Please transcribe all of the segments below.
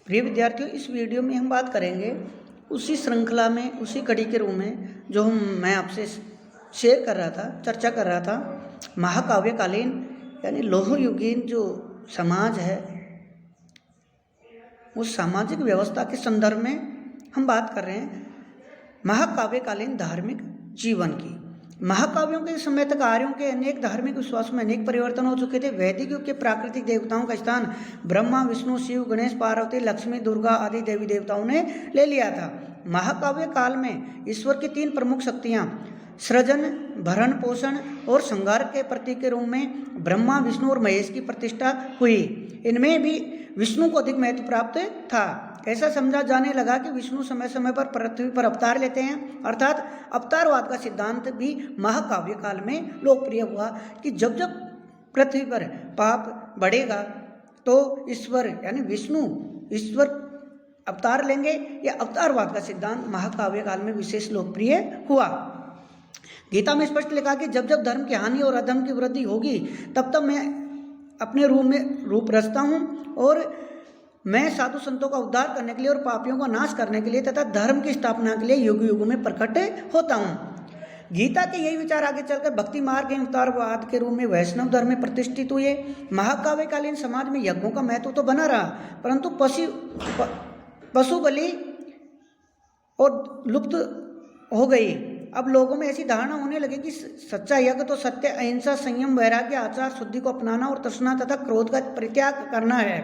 प्रिय विद्यार्थियों, इस वीडियो में हम बात करेंगे उसी श्रृंखला में, उसी कड़ी के रूप में जो मैं आपसे शेयर कर रहा था, चर्चा कर रहा था, महाकाव्यकालीन यानी लौह युगीन जो समाज है उस सामाजिक व्यवस्था के संदर्भ में हम बात कर रहे हैं महाकाव्यकालीन धार्मिक जीवन की। महाकाव्यों के समय तक आर्यों के अनेक धार्मिक विश्वासों में अनेक परिवर्तन हो चुके थे। वैदिक युग के प्राकृतिक देवताओं का स्थान ब्रह्मा, विष्णु, शिव, गणेश, पार्वती, लक्ष्मी, दुर्गा आदि देवी देवताओं ने ले लिया था। महाकाव्य काल में ईश्वर की तीन प्रमुख शक्तियां सृजन, भरण पोषण और संहार के प्रतीक के रूप में ब्रह्मा, विष्णु और महेश की प्रतिष्ठा हुई। इनमें भी विष्णु को अधिक महत्व प्राप्त था। ऐसा समझा जाने लगा कि विष्णु समय समय पर पृथ्वी पर अवतार लेते हैं, अर्थात अवतारवाद का सिद्धांत भी महाकाव्य काल में लोकप्रिय हुआ कि जब जब पृथ्वी पर पाप बढ़ेगा तो ईश्वर यानी विष्णु ईश्वर अवतार लेंगे। यह अवतारवाद का सिद्धांत महाकाव्य काल में विशेष लोकप्रिय हुआ। गीता में स्पष्ट लिखा कि जब जब धर्म की हानि और अधर्म की वृद्धि होगी तब तब मैं अपने रूप रचता हूँ और मैं साधु संतों का उद्धार करने के लिए और पापियों का नाश करने के लिए तथा धर्म की स्थापना के लिए युग युग में प्रकट होता हूँ। गीता के यही विचार आगे चलकर भक्ति मार्ग एवं अवतारवाद के रूप में वैष्णव धर्म में प्रतिष्ठित हुए। महाकाव्यकालीन समाज में यज्ञों का महत्व तो बना रहा, परंतु पशु बलि और लुप्त हो गई। अब लोगों में ऐसी धारणा होने लगी कि सच्चा यज्ञ तो सत्य, अहिंसा, संयम, वैराग्य, आचार शुद्धि को अपनाना और तृष्णा तथा क्रोध का परित्याग करना है।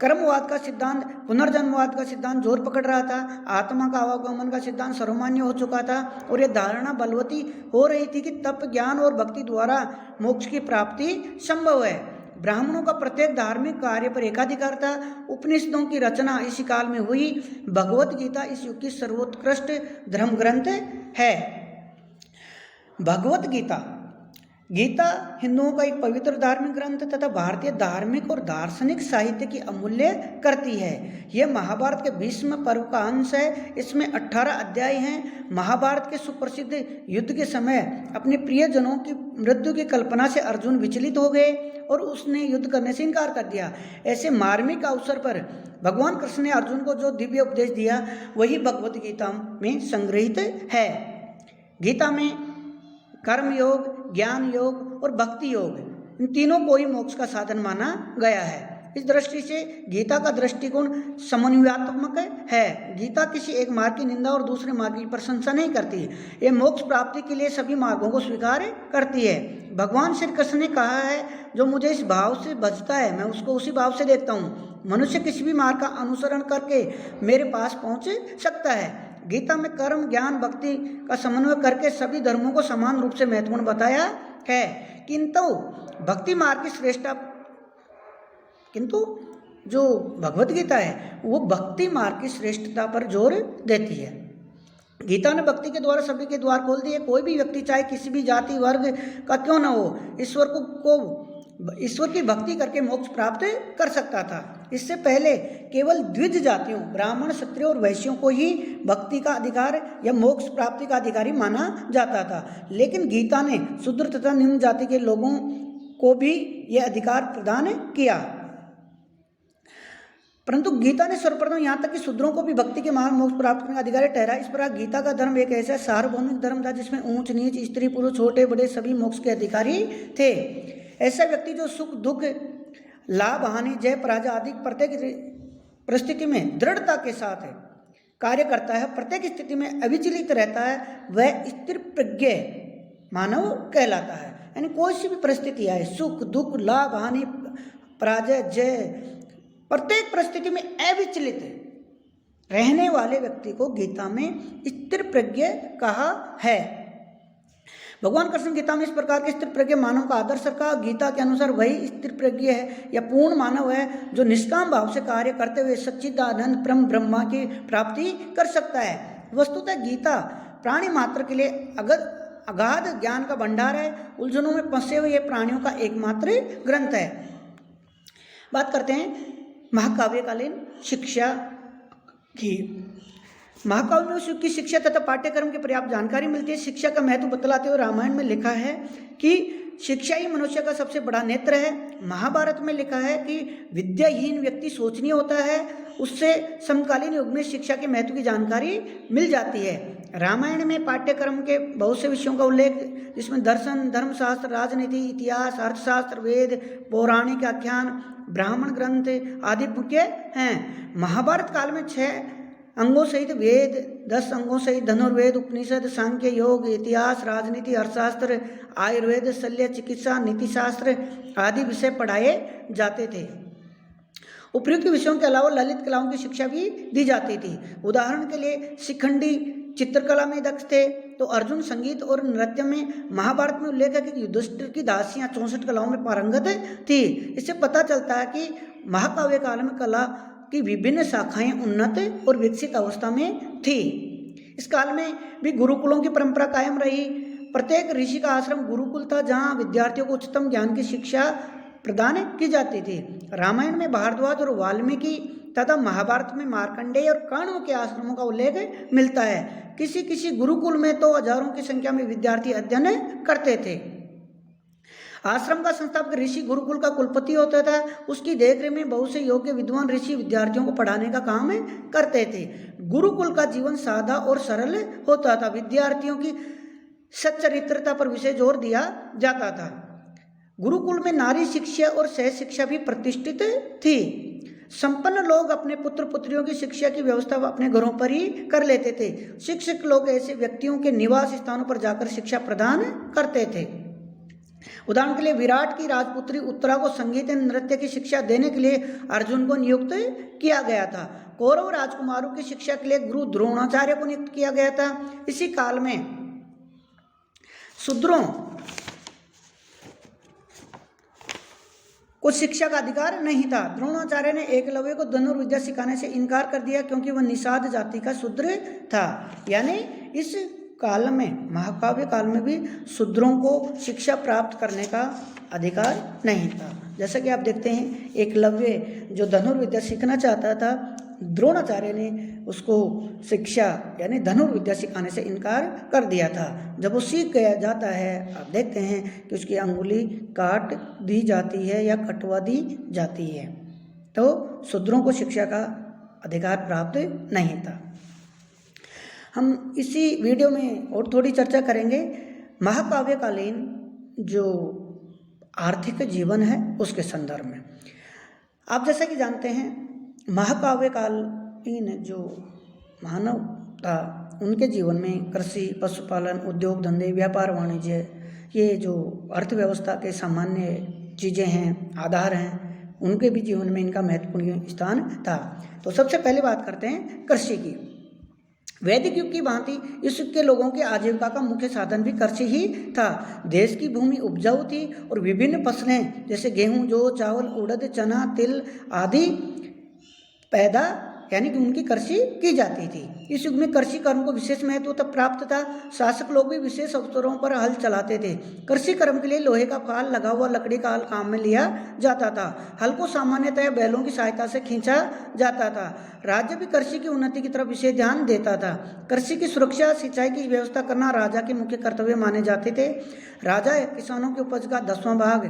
कर्मवाद का सिद्धांत, पुनर्जन्मवाद का सिद्धांत जोर पकड़ रहा था। आत्मा का आवागमन का सिद्धांत सर्वमान्य हो चुका था और यह धारणा बलवती हो रही थी कि तप, ज्ञान और भक्ति द्वारा मोक्ष की प्राप्ति संभव है। ब्राह्मणों का प्रत्येक धार्मिक कार्य पर एकाधिकार था। उपनिषदों की रचना इसी काल में हुई। भगवत गीता इस युग की सर्वोत्कृष्ट धर्म ग्रंथ है। भगवत गीता हिंदुओं का एक पवित्र धार्मिक ग्रंथ तथा भारतीय धार्मिक और दार्शनिक साहित्य की अमूल्य कृति है। यह महाभारत के भीष्म पर्व का अंश है। इसमें 18 अध्याय हैं। महाभारत के सुप्रसिद्ध युद्ध के समय अपने प्रियजनों की मृत्यु की कल्पना से अर्जुन विचलित हो गए और उसने युद्ध करने से इनकार कर दिया। ऐसे मार्मिक अवसर पर भगवान कृष्ण ने अर्जुन को जो दिव्य उपदेश दिया वही भगवत गीता में संग्रहित है। गीता में कर्म योग, ज्ञान योग और भक्ति योग, इन तीनों को ही मोक्ष का साधन माना गया है। इस दृष्टि से गीता का दृष्टिकोण समन्वयात्मक है। गीता किसी एक मार्ग की निंदा और दूसरे मार्ग की प्रशंसा नहीं करती। ये मोक्ष प्राप्ति के लिए सभी मार्गों को स्वीकार करती है। भगवान श्री कृष्ण ने कहा है, जो मुझे इस भाव से भजता है मैं उसको उसी भाव से देखता हूँ। मनुष्य किसी भी मार्ग का अनुसरण करके मेरे पास पहुँच सकता है। गीता में कर्म, ज्ञान, भक्ति का समन्वय करके सभी धर्मों को समान रूप से महत्वपूर्ण बताया है। किंतु जो भगवत गीता है वो भक्ति मार्ग की श्रेष्ठता पर जोर देती है। गीता ने भक्ति के द्वारा सभी के द्वार खोल दिए। कोई भी व्यक्ति चाहे किसी भी जाति वर्ग का क्यों न हो, ईश्वर की भक्ति करके मोक्ष प्राप्त कर सकता था। इससे पहले केवल द्विज जातियों ब्राह्मण, क्षत्रिय और वैश्यों को ही भक्ति का अधिकार या मोक्ष प्राप्ति का अधिकारी माना जाता था, लेकिन गीता ने शूद्र तथा निम्न जाति के लोगों को भी यह अधिकार प्रदान किया। परंतु गीता ने सर्वप्रथम यहाँ तक कि शूद्रों को भी भक्ति के महान मोक्ष प्राप्त करने का अधिकारी ठहरा। इस प्रकार गीता का धर्म एक ऐसा सार्वभौमिक धर्म था जिसमें ऊंच नीच, स्त्री पुरुष, छोटे बड़े सभी मोक्ष के अधिकारी थे। ऐसा व्यक्ति जो सुख दुख, लाभ हानि, जय पराजय आदि प्रत्येक परिस्थिति में दृढ़ता के साथ कार्य करता है, प्रत्येक स्थिति में अविचलित रहता है, वह स्थिर प्रज्ञ मानव कहलाता है। यानी कोई सी भी परिस्थिति आए, सुख दुख, लाभ हानि, पराजय, जय, प्रत्येक परिस्थिति में अविचलित रहने वाले व्यक्ति को गीता में स्थिर प्रज्ञ कहा है। भगवान कृष्ण गीता में इस प्रकार के स्थिर प्रज्ञ मानव का आदर्श रखा। गीता के अनुसार वही स्थिर प्रज्ञ है या पूर्ण मानव है जो निष्काम भाव से कार्य करते हुए सच्चिदानंद परम ब्रह्मा की प्राप्ति कर सकता है। वस्तुतः गीता प्राणी मात्र के लिए अगाध ज्ञान का भंडार है। उलझनों में फंसे हुए प्राणियों का एकमात्र ग्रंथ है। बात करते हैं महाकाव्यकालीन शिक्षा की। महाकाव्य में उसकी शिक्षा तथा पाठ्यक्रम की पर्याप्त जानकारी मिलती है। शिक्षा का महत्व बतलाते हुए रामायण में लिखा है कि शिक्षा ही मनुष्य का सबसे बड़ा नेत्र है। महाभारत में लिखा है कि विद्याहीन व्यक्ति शोचनीय होता है, उससे समकालीन युग में शिक्षा के महत्व की जानकारी मिल जाती है। रामायण में पाठ्यक्रम के बहुत से विषयों का उल्लेख, जिसमें दर्शन, धर्मशास्त्र, राजनीति, इतिहास, अर्थशास्त्र, वेद, पौराणिक आख्यान, ब्राह्मण ग्रंथ आदि मुख्य हैं। महाभारत काल में 6 अंगों सहित वेद, 10 अंगों सहित धनुर्वेद, उपनिषद, सांख्य, योग, इतिहास, राजनीति, अर्थशास्त्र, आयुर्वेद, शल्य चिकित्सा, नीतिशास्त्र आदि विषय पढ़ाए जाते थे। उपयुक्त विषयों के अलावा ललित कलाओं की शिक्षा भी दी जाती थी। उदाहरण के लिए शिखंडी चित्रकला में दक्ष थे, तो अर्जुन संगीत और नृत्य में। महाभारत में उल्लेख है कि युधिष्ठिर की दासियां 64 कलाओं में पारंगत थी। इससे पता चलता है कि महाकाव्य काल में कला की विभिन्न शाखाएं उन्नत और विकसित अवस्था में थी। इस काल में भी गुरुकुलों की परंपरा कायम रही। प्रत्येक ऋषि का आश्रम गुरुकुल था, जहां विद्यार्थियों को उच्चतम ज्ञान की शिक्षा प्रदान की जाती थी। रामायण में भारद्वाज और वाल्मीकि तथा महाभारत में मार्कंडेय और कर्ण के आश्रमों का उल्लेख मिलता है। किसी किसी गुरुकुल में तो हजारों की संख्या में विद्यार्थी अध्ययन करते थे। आश्रम का संस्थापक ऋषि गुरुकुल का कुलपति होता था। उसकी देखरेख में बहुत से योग्य विद्वान ऋषि विद्यार्थियों को पढ़ाने का काम करते थे। गुरुकुल का जीवन सादा और सरल होता था। विद्यार्थियों की सच्चरित्रता पर विशेष जोर दिया जाता था। गुरुकुल में नारी शिक्षा और सह शिक्षा भी प्रतिष्ठित थी। संपन्न लोग अपने पुत्र पुत्रियों की शिक्षा की व्यवस्था अपने घरों पर ही कर लेते थे। शिक्षक लोग ऐसे व्यक्तियों के निवास स्थानों पर जाकर शिक्षा प्रदान करते थे। उदाहरण के लिए विराट की राजपुत्री उत्तरा को संगीत एवं नृत्य की शिक्षा देने के लिए अर्जुन को नियुक्त किया गया था। कौरव राजकुमारों की शिक्षा के लिए गुरु द्रोणाचार्य को नियुक्त किया गया था। इसी काल में शूद्रों को शिक्षा का अधिकार नहीं था। द्रोणाचार्य ने एकलव्य को धनुर्विद्या सिखाने से इनकार कर दिया, क्योंकि वह निषाद जाति का शूद्र था। यानी इस काल में, महाकाव्य काल में भी शूद्रों को शिक्षा प्राप्त करने का अधिकार नहीं था। जैसा कि आप देखते हैं, एकलव्य जो धनुर्विद्या सीखना चाहता था, द्रोणाचार्य ने उसको शिक्षा यानी धनुर्विद्या सिखाने से इनकार कर दिया था। जब वो सीख गया जाता है, आप देखते हैं कि उसकी अंगुली काट दी जाती है या कटवा दी जाती है। तो शूद्रों को शिक्षा का अधिकार प्राप्त नहीं था। हम इसी वीडियो में और थोड़ी चर्चा करेंगे महाकाव्यकालीन जो आर्थिक जीवन है उसके संदर्भ में। आप जैसा कि जानते हैं, महाकाव्यकालीन जो मानव था उनके जीवन में कृषि, पशुपालन, उद्योग धंधे, व्यापार वाणिज्य, ये जो अर्थव्यवस्था के सामान्य चीज़ें हैं, आधार हैं, उनके भी जीवन में इनका महत्वपूर्ण स्थान था। तो सबसे पहले बात करते हैं कृषि की। वैदिक युग की भांति इस युग के लोगों के आजीविका का मुख्य साधन भी कृषि ही था। देश की भूमि उपजाऊ थी और विभिन्न फसलें जैसे गेहूं, जौ, चावल, उड़द, चना, तिल आदि पैदा यानी कि उनकी कृषि की जाती थी। इस युग में कृषि कर्म को विशेष महत्व तब प्राप्त था। शासक लोग भी विशेष अवसरों पर हल चलाते थे। कृषि कर्म के लिए लोहे का फाल लगा हुआ लकड़ी का हल काम में लिया जाता था। हल को सामान्यतः बैलों की सहायता से खींचा जाता था। राज्य भी कृषि की उन्नति की तरफ विशेष ध्यान देता था। कृषि की सुरक्षा, सिंचाई की व्यवस्था करना राजा के मुख्य कर्तव्य माने जाते थे। राजा किसानों की उपज का 10वां भाग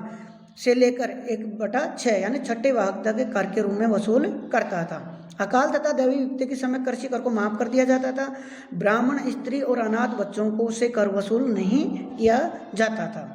से लेकर 1/6 यानी छठे भाग तक कर के रूप में वसूल करता था। अकाल तथा दैवीय विपत्ति के समय कृषि कर को माफ कर दिया जाता था। ब्राह्मण, स्त्री और अनाथ बच्चों को से कर वसूल नहीं किया जाता था।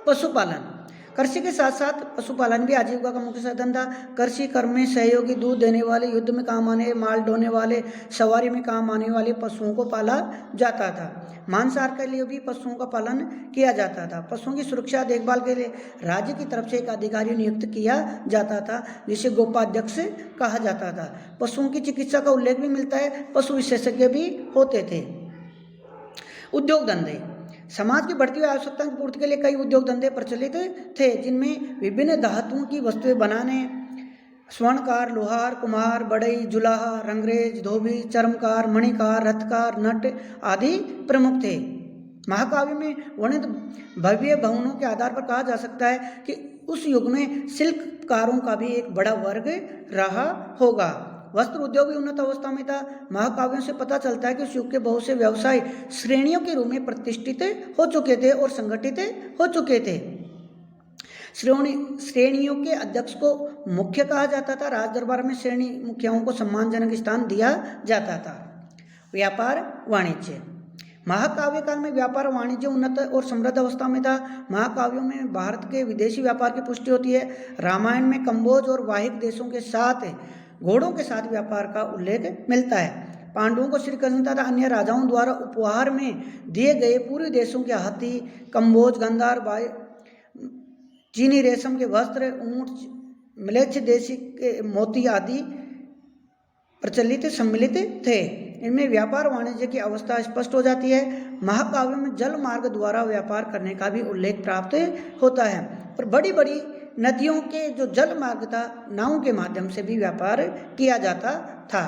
पशुपालन, कृषि के साथ साथ पशुपालन भी आजीविका का मुख्य साधन था। कृषि कर्म में सहयोगी, दूध देने वाले, युद्ध में काम आने, माल ढोने वाले, सवारी में काम आने वाले पशुओं को पाला जाता था। मांसाहार के लिए भी पशुओं का पालन किया जाता था। पशुओं की सुरक्षा देखभाल के लिए राज्य की तरफ से एक अधिकारी नियुक्त किया जाता था, जिसे गोपाध्यक्ष कहा जाता था। पशुओं की चिकित्सा का उल्लेख भी मिलता है। पशु विशेषज्ञ भी होते थे। उद्योग धंधे, समाज की बढ़ती हुई आवश्यकता की पूर्ति के लिए कई उद्योग धंधे प्रचलित थे, जिनमें विभिन्न धातुओं की वस्तुएं बनाने, स्वर्णकार, लोहार, कुम्हार, बढ़ई, जुलाहा, रंगरेज, धोबी, चर्मकार, मणिकार, रथकार, नट आदि प्रमुख थे। महाकाव्य में वर्णित भव्य भवनों के आधार पर कहा जा सकता है कि उस युग में शिल्पकारों का भी एक बड़ा वर्ग रहा होगा। वस्त्र उद्योग भी उन्नत अवस्था में था। महाकाव्यों से पता चलता है कि उस युग के बहुत से व्यवसाय श्रेणियों के रूप में प्रतिष्ठित हो चुके थे और संगठित हो चुके थे। श्रेणियों के अध्यक्ष को मुख्य कहा जाता था। राज दरबार में श्रेणी मुखियाओं को सम्मानजनक स्थान दिया जाता था। व्यापार वाणिज्य। महाकाव्य काल में व्यापार वाणिज्य उन्नत और समृद्ध अवस्था में था। महाकाव्यों में भारत के विदेशी व्यापार की पुष्टि होती है। रामायण में कंबोज और वाहिक देशों के साथ घोड़ों के साथ व्यापार का उल्लेख मिलता है। पांडवों को श्री कृष्ण तथा अन्य राजाओं द्वारा उपहार में दिए गए पूर्वी देशों के हाथी, कंबोज, गांधार, चीनी रेशम के वस्त्र, ऊंट, म्लेच्छ देशी के मोती आदि प्रचलित सम्मिलित थे। इनमें व्यापार वाणिज्य की अवस्था स्पष्ट हो जाती है। महाकाव्यों में जल मार्ग द्वारा व्यापार करने का भी उल्लेख प्राप्त होता है और बड़ी बड़ी नदियों के जो जल मार्ग था, नावों के माध्यम से भी व्यापार किया जाता था।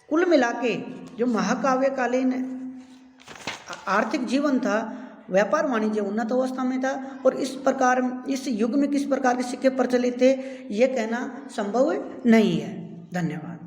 कुल मिला के जो महाकाव्यकालीन आर्थिक जीवन था, व्यापार वाणिज्य उन्नत अवस्था में था और इस युग में किस प्रकार के सिक्के प्रचलित थे ये कहना संभव नहीं है। धन्यवाद।